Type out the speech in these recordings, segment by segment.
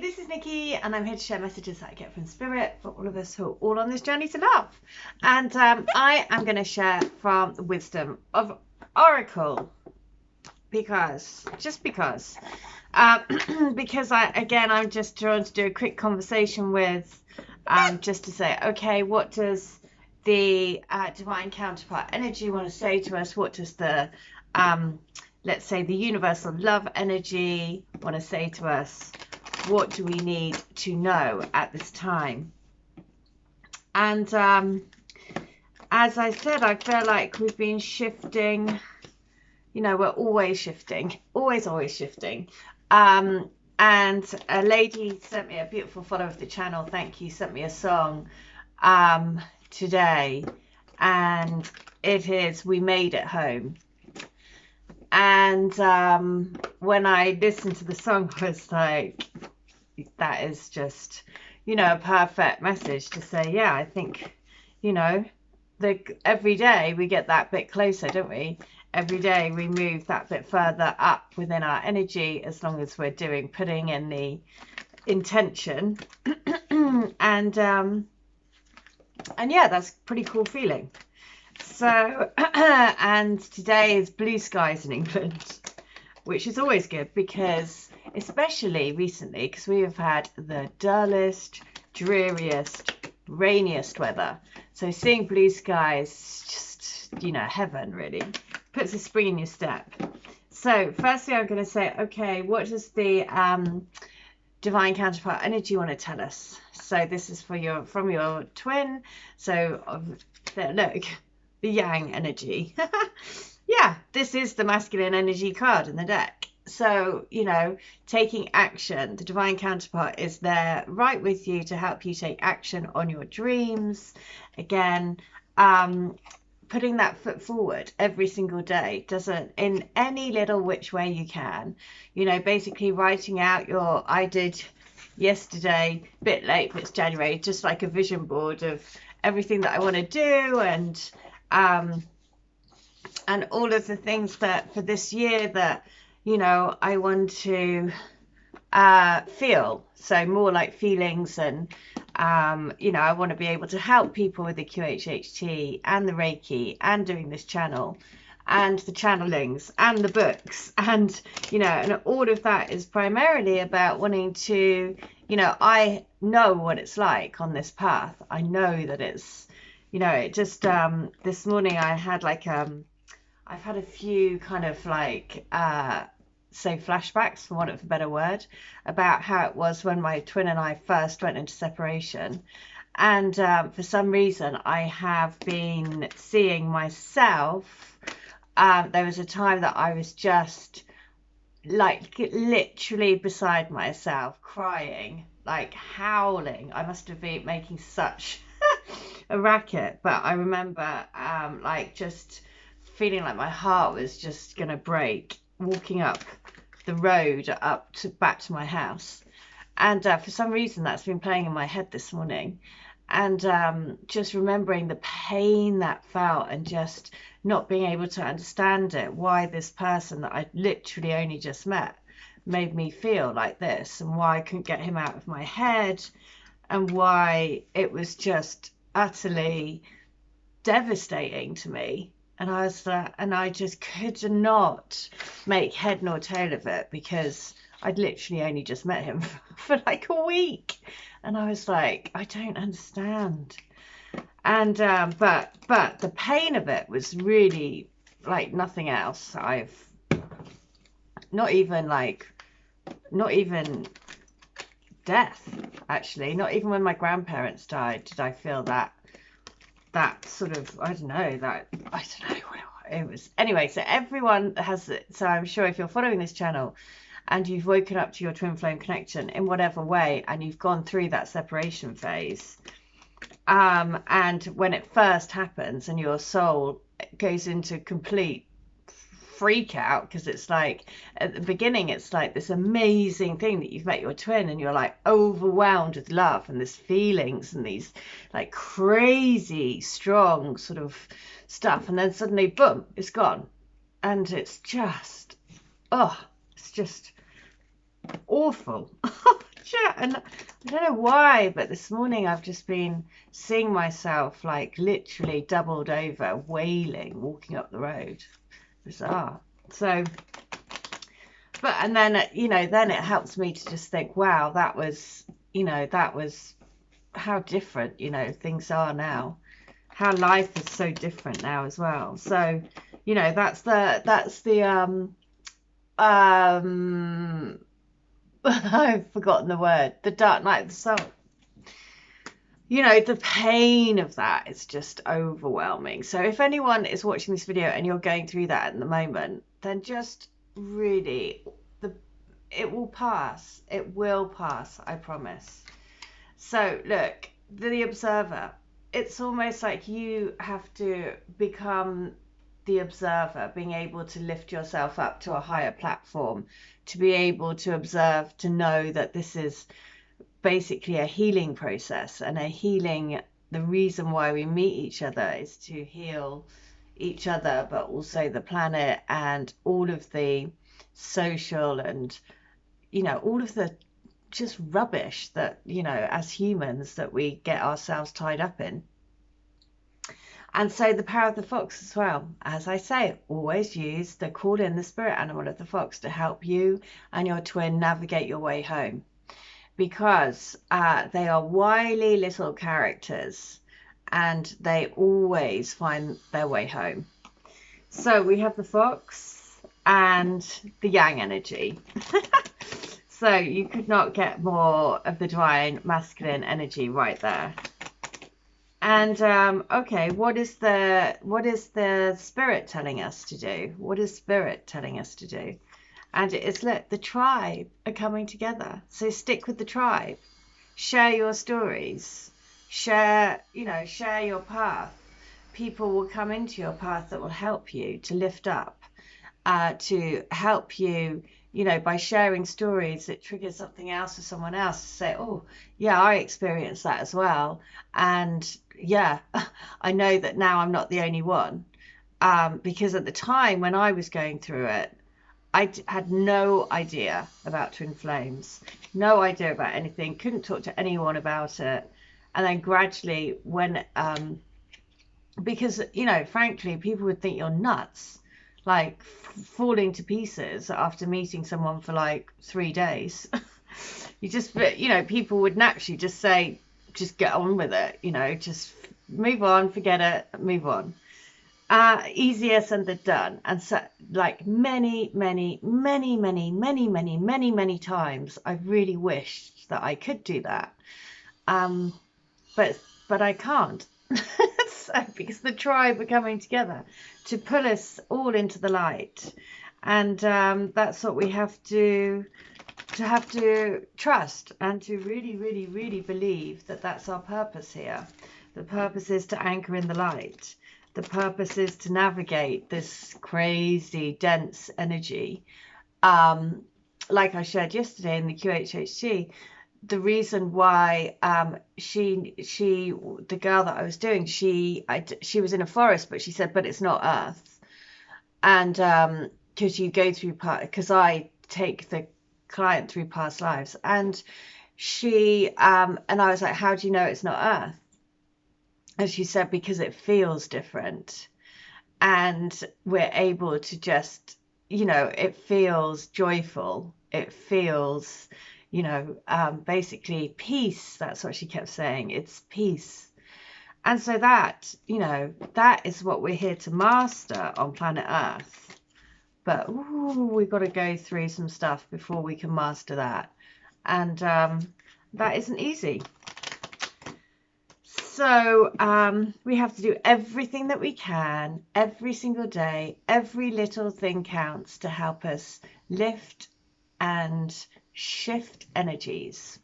this is Nikki, and I'm here to share messages that I get from Spirit for all of us who are all on this journey to love. And I am going to share from the wisdom of Oracle because I'm just drawn to do a quick conversation with, just to say, okay, what does the divine counterpart energy want to say to us? What does the let's say the universal love energy want to say to us? What do we need to know at this time? And as I said, I feel like we've been shifting. You know, we're always shifting, always shifting. And a lady sent me, a beautiful follower of the channel, thank you, sent me a song today, and it is "We Made It Home." And when I listened to the song, I was like, that is just, you know, a perfect message to say, yeah, I think, you know, every day we get that bit closer, don't we? Every day we move that bit further up within our energy, as long as we're putting in the intention. and yeah, that's a pretty cool feeling. So, and today is blue skies in England, which is always good, because especially recently, because we have had the dullest, dreariest, rainiest weather. So seeing blue skies, just, you know, heaven really, puts a spring in your step. So firstly, I'm going to say, okay, what does the divine counterpart energy want to tell us? So this is from your twin. So look, the yang energy. Yeah, this is the masculine energy card in the deck. So, you know, taking action, the divine counterpart is there right with you to help you take action on your dreams. Again, putting that foot forward every single day, in any little which way you can, you know, basically writing out I did yesterday, bit late, but it's January, just like a vision board of everything that I want to do, and all of the things that for this year that, you know, I want to feel. So more like feelings, and you know, I want to be able to help people with the QHHT and the Reiki and doing this channel and the channelings and the books, and, you know, and all of that is primarily about wanting to, you know, I know what it's like on this path. I know that it's, you know, it just this morning I had like I've had a few kind of like say flashbacks, for want of a better word, about how it was when my twin and I first went into separation. And for some reason I have been seeing myself, there was a time that I was just like literally beside myself, crying, like howling. I must have been making such a racket, but I remember like just feeling like my heart was just gonna break, walking up the road back to my house. And for some reason that's been playing in my head this morning, and just remembering the pain that felt, and just not being able to understand it, why this person that I literally only just met made me feel like this, and why I couldn't get him out of my head, and why it was just utterly devastating to me. And I was and I just could not make head nor tail of it, because I'd literally only just met him for like a week, and I was like, I don't understand. And but the pain of it was really like nothing else. I've not even death, actually, not even when my grandparents died did I feel that sort of, I don't know what it was. Anyway, so everyone has it. So I'm sure if you're following this channel and you've woken up to your twin flame connection in whatever way, and you've gone through that separation phase, and when it first happens and your soul goes into complete freak out, because it's like at the beginning it's like this amazing thing that you've met your twin, and you're like overwhelmed with love and this feelings and these like crazy strong sort of stuff, and then suddenly boom, it's gone, and it's just, oh, it's just awful. chat, and I don't know why, but this morning I've just been seeing myself like literally doubled over, wailing, walking up the road. Bizarre. So, but, and then, you know, then it helps me to just think, wow, that was, you know, that was how different, you know, things are now. How life is so different now as well. So, you know, that's the I've forgotten the word, the dark night of the soul. You know, the pain of that is just overwhelming. So if anyone is watching this video and you're going through that at the moment, then just really, it will pass. It will pass, I promise. So look, the observer, it's almost like you have to become the observer, being able to lift yourself up to a higher platform, to be able to observe, to know that this is basically a healing process, and a healing, the reason why we meet each other is to heal each other, but also the planet and all of the social and, you know, all of the just rubbish that, you know, as humans that we get ourselves tied up in. And so the power of the fox as well, as I say, always use the call in the spirit animal of the fox to help you and your twin navigate your way home, because they are wily little characters and they always find their way home. So we have the fox and the yang energy. So you could not get more of the divine masculine energy right there. And okay, what is the spirit telling us to do? What is spirit telling us to do? And it is, look, the tribe are coming together. So stick with the tribe. Share your stories. Share, you know, share your path. People will come into your path that will help you to lift up, to help you, you know, by sharing stories, it triggers something else for someone else to say, oh, yeah, I experienced that as well. And yeah, I know that now I'm not the only one. Because at the time when I was going through it, I had no idea about twin flames, no idea about anything, couldn't talk to anyone about it. And then gradually when, because, you know, frankly, people would think you're nuts, like falling to pieces after meeting someone for like 3 days. You just, you know, people would naturally just say, just get on with it, you know, just move on, forget it, move on. Easier said than done. And so, like many times, I really wished that I could do that, but I can't. So, because the tribe are coming together to pull us all into the light, and that's what we have to trust, and to really believe that that's our purpose here. The purpose is to anchor in the light. The purpose is to navigate this crazy, dense energy. Like I shared yesterday in the QHHT, the reason why the girl that I was doing, she was in a forest, but she said, but it's not Earth. And because you go through because I take the client through past lives, and she and I was like, how do you know it's not Earth? And she said, because it feels different, and we're able to just, you know, it feels joyful, it feels, you know, basically peace. That's what she kept saying, it's peace. And so that, you know, that is what we're here to master on planet Earth. But we've got to go through some stuff before we can master that, and that isn't easy. So we have to do everything that we can every single day. Every little thing counts to help us lift and shift energies.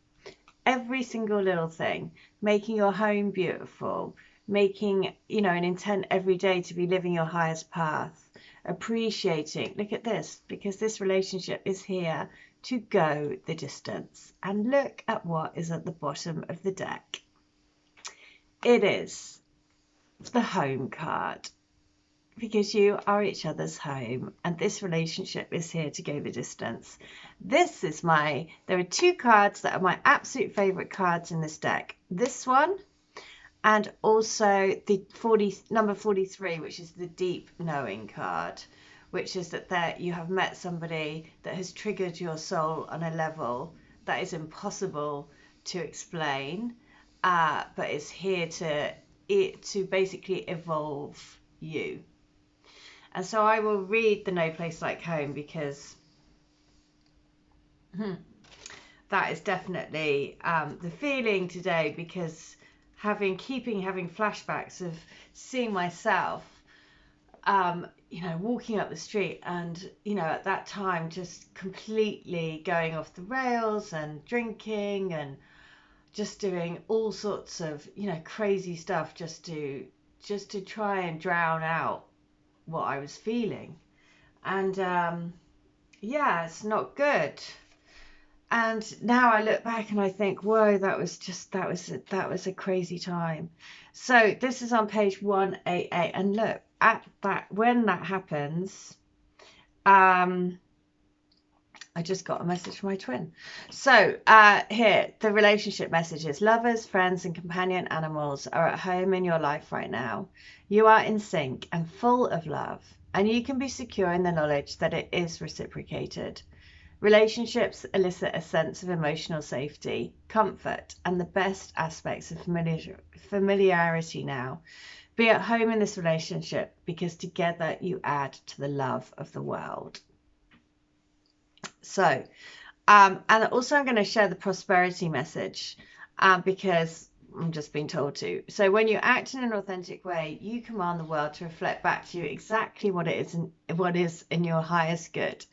Every single little thing, making your home beautiful, making, you know, an intent every day to be living your highest path, appreciating, look at this, because this relationship is here to go the distance. And look at what is at the bottom of the deck. It is the home card. because you are each other's home, and this relationship is here to go the distance. This is there are two cards that are my absolute favorite cards in this deck. This one, and also the number 43, which is the deep knowing card, which is that you have met somebody that has triggered your soul on a level that is impossible to explain, but is here to basically evolve you. And so I will read the No Place Like Home, because that is definitely the feeling today, because having flashbacks of seeing myself walking up the street and at that time just completely going off the rails and drinking and just doing all sorts of crazy stuff just to try and drown out what I was feeling. And it's not good. And now I look back and I think, whoa, that was a crazy time. So this is on page 188, and look at that. When that happens, I just got a message from my twin. So here, the relationship messages: lovers, friends, and companion animals are at home in your life right now. You are in sync and full of love, and you can be secure in the knowledge that it is reciprocated. Relationships elicit a sense of emotional safety, comfort, and the best aspects of familiarity now. Be at home in this relationship, because together you add to the love of the world. So, and also I'm going to share the prosperity message, because I'm just being told to. So when you act in an authentic way, you command the world to reflect back to you exactly what is in your highest good.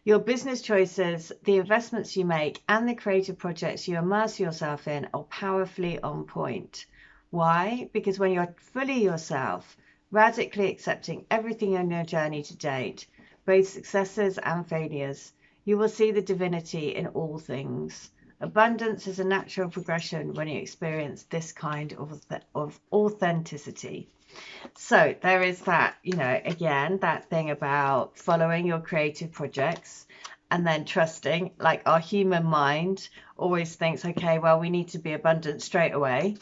Your business choices, the investments you make, and the creative projects you immerse yourself in are powerfully on point. Why? Because when you're fully yourself, radically accepting everything on your journey to date, both successes and failures, you will see the divinity in all things. Abundance is a natural progression when you experience this kind of authenticity. So there is that, again, that thing about following your creative projects and then trusting. Like, our human mind always thinks, okay, well, we need to be abundant straight away.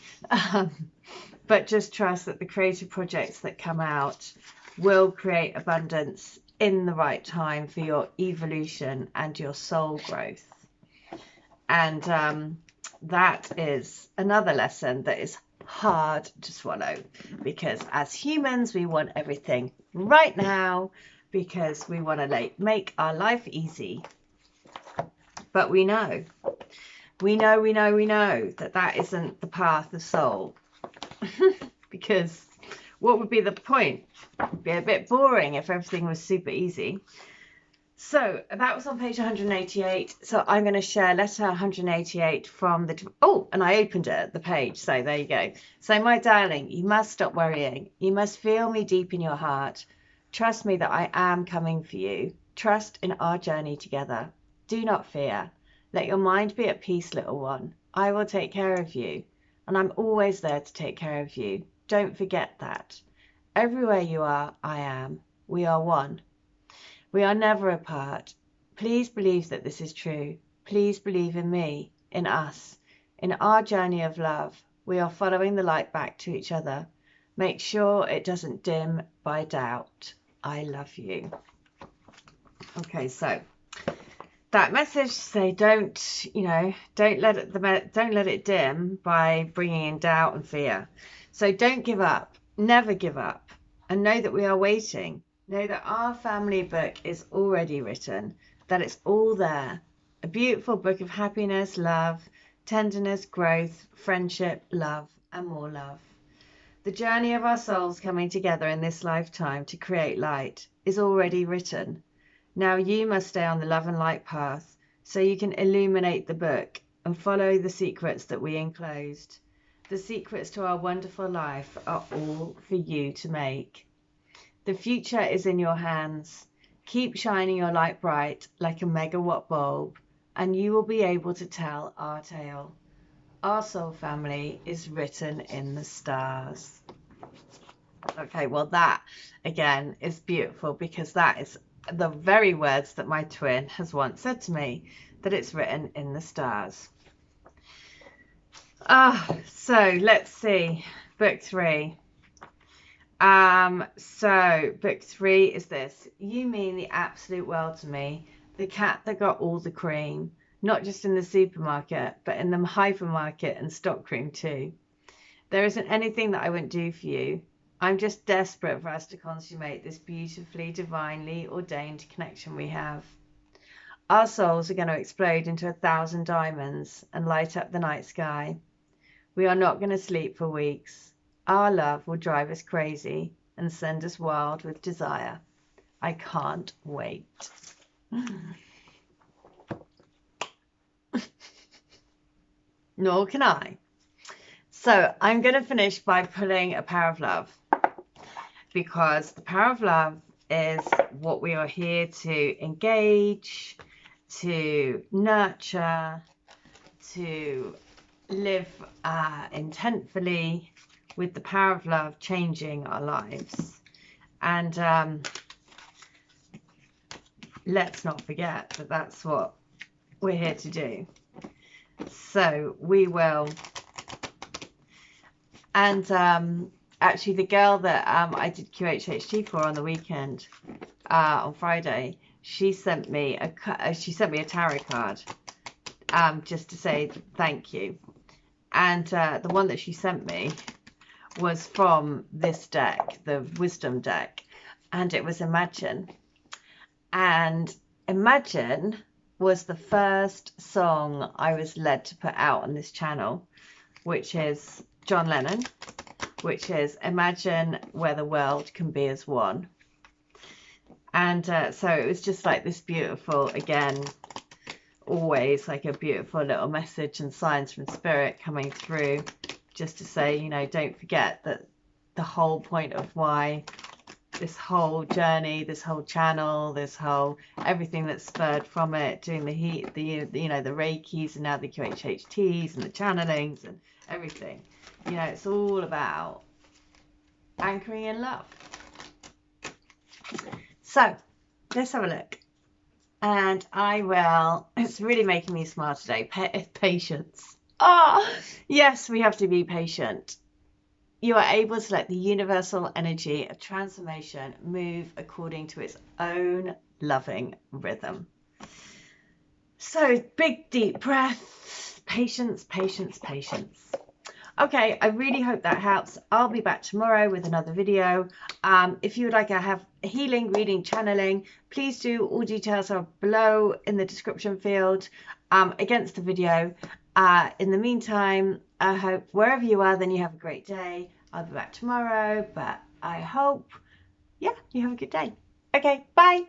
But just trust that the creative projects that come out will create abundance in the right time for your evolution and your soul growth. And that is another lesson that is hard to swallow, because as humans we want everything right now, because we want to make our life easy. But we know that isn't the path of soul. Because what would be the point? It would be a bit boring if everything was super easy. So that was on page 188. So I'm going to share letter 188 from the... Oh, and I opened it at the page. So there you go. So, my darling, you must stop worrying. You must feel me deep in your heart. Trust me that I am coming for you. Trust in our journey together. Do not fear. Let your mind be at peace, little one. I will take care of you. And I'm always there to take care of you. Don't forget that. Everywhere you are, I am. We are one. We are never apart. Please believe that this is true. Please believe in me, in us, in our journey of love. We are following the light back to each other. Make sure it doesn't dim by doubt. I love you. Okay, so that message, say don't let it dim by bringing in doubt and fear. So don't give up. Never give up. And know that we are waiting. Know that our family book is already written, that it's all there. A beautiful book of happiness, love, tenderness, growth, friendship, love, and more love. The journey of our souls coming together in this lifetime to create light is already written. Now you must stay on the love and light path so you can illuminate the book and follow the secrets that we enclosed. The secrets to our wonderful life are all for you to make. The future is in your hands. Keep shining your light bright like a megawatt bulb, and you will be able to tell our tale. Our soul family is written in the stars. Okay, well that again is beautiful, because that is the very words that my twin has once said to me, that it's written in the stars. So let's see, book 3. So book 3 is this: you mean the absolute world to me, the cat that got all the cream, not just in the supermarket, but in the hypermarket and stock room too. There isn't anything that I wouldn't do for you. I'm just desperate for us to consummate this beautifully, divinely ordained connection we have. Our souls are going to explode into 1,000 diamonds and light up the night sky. We are not going to sleep for weeks. Our love will drive us crazy and send us wild with desire. I can't wait. Nor can I. So I'm going to finish by pulling a Power of Love, because the Power of Love is what we are here to engage, to nurture, to live intentfully with the power of love, changing our lives. And let's not forget that that's what we're here to do. So we will. And actually, the girl that I did QHHT for on the weekend, on Friday, she sent me a tarot card, just to say thank you. And the one that she sent me was from this deck, the Wisdom deck, and it was Imagine. And Imagine was the first song I was led to put out on this channel, which is John Lennon, which is Imagine where the world can be as one. And so it was just like this beautiful, again, always like a beautiful little message and signs from spirit coming through, just to say, you know, don't forget that the whole point of why this whole journey, this whole channel, this whole everything that's spurred from it, doing the you know, the Reikis and now the QHHTs and the channelings and everything, you know, it's all about anchoring in love. So let's have a look. And I will, it's really making me smile today, patience. Yes, we have to be patient. You are able to let the universal energy of transformation move according to its own loving rhythm. So big, deep breaths, patience, patience, patience. Okay, I really hope that helps. I'll be back tomorrow with another video. If you would like to have a healing, reading, channeling, please do. All details are below in the description field against the video. In the meantime, I hope wherever you are, then you have a great day. I'll be back tomorrow, but I hope, yeah, you have a good day. Okay, bye.